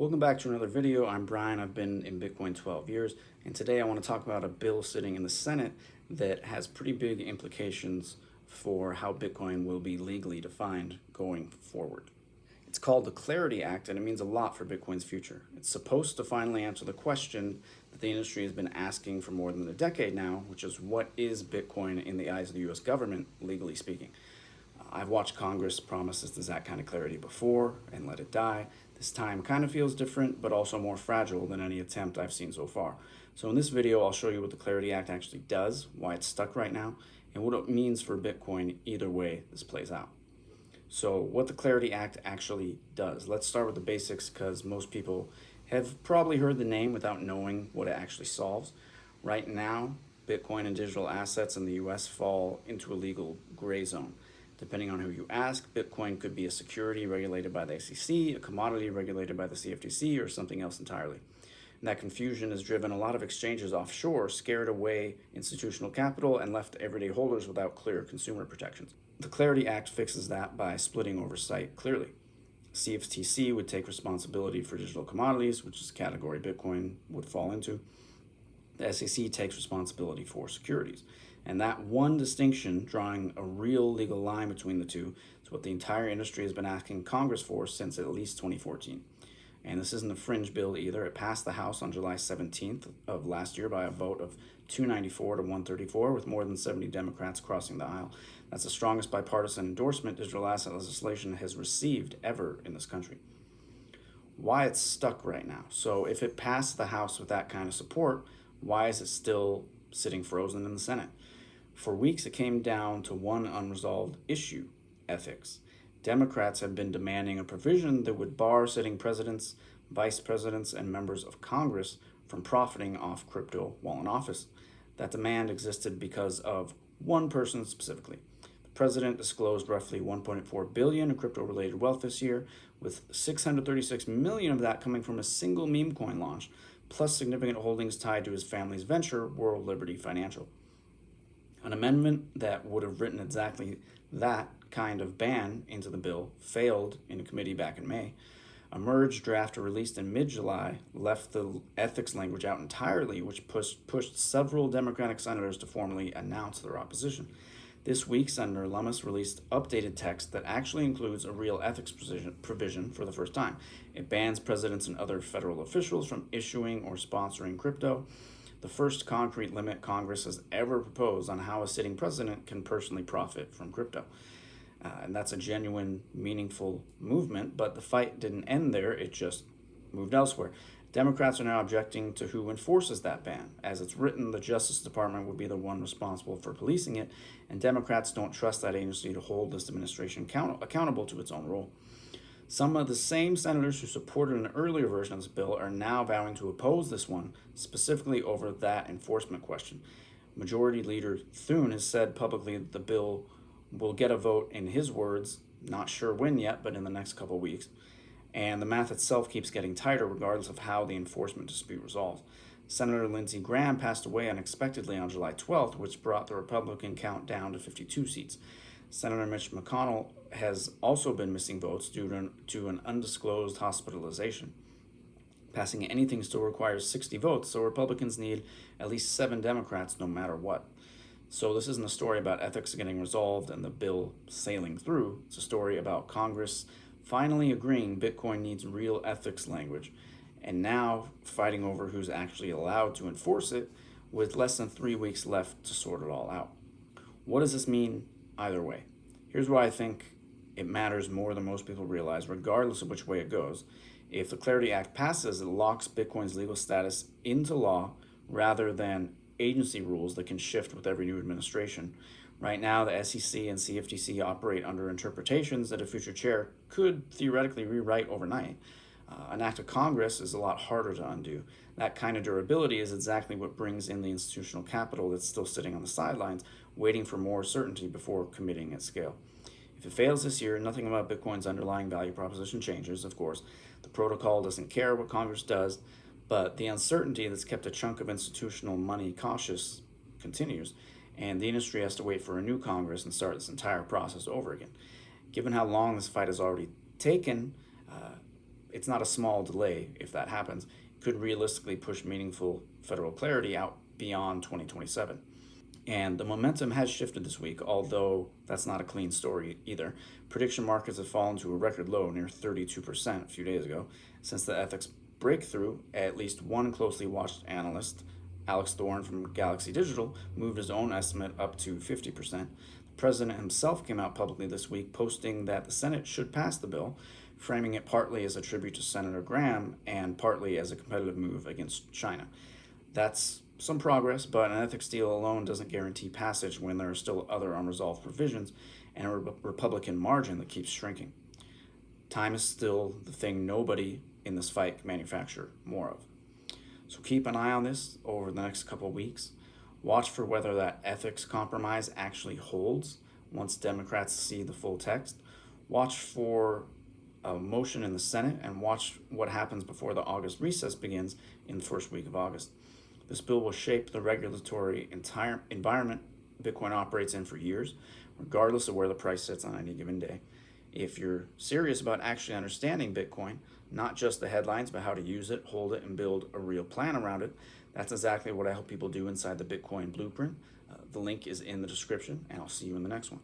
Welcome back to another video. I'm Brian. I've been in Bitcoin 12 years, and today I want to talk about a bill sitting in the Senate that has pretty big implications for how Bitcoin will be legally defined going forward. It's called the Clarity Act, and it means a lot for Bitcoin's future. It's supposed to finally answer the question that the industry has been asking for more than a decade now, which is, what is Bitcoin in the eyes of the US government, legally speaking? I've watched Congress promise this exact kind of clarity before and let it die. This time kind of feels different, but also more fragile than any attempt I've seen so far. So in this video, I'll show you what the Clarity Act actually does, why it's stuck right now, and what it means for Bitcoin either way this plays out. So what the Clarity Act actually does. Let's start with the basics, because most people have probably heard the name without knowing what it actually solves. Right now, Bitcoin and digital assets in the US fall into a legal gray zone. Depending on who you ask, Bitcoin could be a security regulated by the SEC, a commodity regulated by the CFTC, or something else entirely. And that confusion has driven a lot of exchanges offshore, scared away institutional capital, and left everyday holders without clear consumer protections. The Clarity Act fixes that by splitting oversight clearly. CFTC would take responsibility for digital commodities, which is a category Bitcoin would fall into. The SEC takes responsibility for securities. And that one distinction, drawing a real legal line between the two, is what the entire industry has been asking Congress for since at least 2014. And this isn't a fringe bill either. It passed the House on July 17th of last year by a vote of 294 to 134, with more than 70 Democrats crossing the aisle. That's the strongest bipartisan endorsement digital asset legislation has received ever in this country. Why it's stuck right now. So if it passed the House with that kind of support, why is it still sitting frozen in the Senate? For weeks, it came down to one unresolved issue: ethics. Democrats have been demanding a provision that would bar sitting presidents, vice presidents, and members of Congress from profiting off crypto while in office. That demand existed because of one person specifically. The president disclosed roughly $1.4 billion in crypto-related wealth this year, with $636 million of that coming from a single meme coin launch, plus significant holdings tied to his family's venture, World Liberty Financial. An amendment that would have written exactly that kind of ban into the bill failed in a committee back in May. A merged draft released in mid-July left the ethics language out entirely, which pushed several Democratic senators to formally announce their opposition. This week, Senator Lummis released updated text that actually includes a real ethics provision for the first time. It bans presidents and other federal officials from issuing or sponsoring crypto, the first concrete limit Congress has ever proposed on how a sitting president can personally profit from crypto. And that's a genuine, meaningful movement, but the fight didn't end there, it just moved elsewhere. Democrats are now objecting to who enforces that ban. As it's written, the Justice Department would be the one responsible for policing it, and Democrats don't trust that agency to hold this administration accountable to its own role. Some of the same senators who supported an earlier version of this bill are now vowing to oppose this one, specifically over that enforcement question. Majority Leader Thune has said publicly that the bill will get a vote, in his words, not sure when yet, but in the next couple weeks. And the math itself keeps getting tighter regardless of how the enforcement dispute resolves. Senator Lindsey Graham passed away unexpectedly on July 12th, which brought the Republican count down to 52 seats. Senator Mitch McConnell has also been missing votes due to an undisclosed hospitalization. Passing anything still requires 60 votes, so Republicans need at least 7 Democrats no matter what. So this isn't a story about ethics getting resolved and the bill sailing through. It's a story about Congress finally agreeing Bitcoin needs real ethics language, and now fighting over who's actually allowed to enforce it, with less than 3 weeks left to sort it all out. What does this mean either way? Here's why I think it matters more than most people realize, regardless of which way it goes. If the Clarity Act passes, it locks Bitcoin's legal status into law rather than agency rules that can shift with every new administration. Right now, the SEC and CFTC operate under interpretations that a future chair could theoretically rewrite overnight. An act of Congress is a lot harder to undo. That kind of durability is exactly what brings in the institutional capital that's still sitting on the sidelines, waiting for more certainty before committing at scale. If it fails this year, nothing about Bitcoin's underlying value proposition changes, of course. The protocol doesn't care what Congress does, but the uncertainty that's kept a chunk of institutional money cautious continues, and the industry has to wait for a new Congress and start this entire process over again. Given how long this fight has already taken, it's not a small delay if that happens. It could realistically push meaningful federal clarity out beyond 2027. And the momentum has shifted this week, although that's not a clean story either. Prediction markets have fallen to a record low near 32% a few days ago. Since the ethics breakthrough, at least one closely watched analyst, Alex Thorne from Galaxy Digital, moved his own estimate up to 50%. The president himself came out publicly this week posting that the Senate should pass the bill, framing it partly as a tribute to Senator Graham and partly as a competitive move against China. That's some progress, but an ethics deal alone doesn't guarantee passage when there are still other unresolved provisions and a Republican margin that keeps shrinking. Time is still the thing nobody in this fight can manufacture more of. So keep an eye on this over the next couple of weeks. Watch for whether that ethics compromise actually holds once Democrats see the full text. Watch for a motion in the Senate and watch what happens before the August recess begins in the first week of August. This bill will shape the regulatory environment Bitcoin operates in for years, regardless of where the price sits on any given day. If you're serious about actually understanding Bitcoin, not just the headlines, but how to use it, hold it, and build a real plan around it, that's exactly what I help people do inside the Bitcoin Blueprint. The link is in the description, and I'll see you in the next one.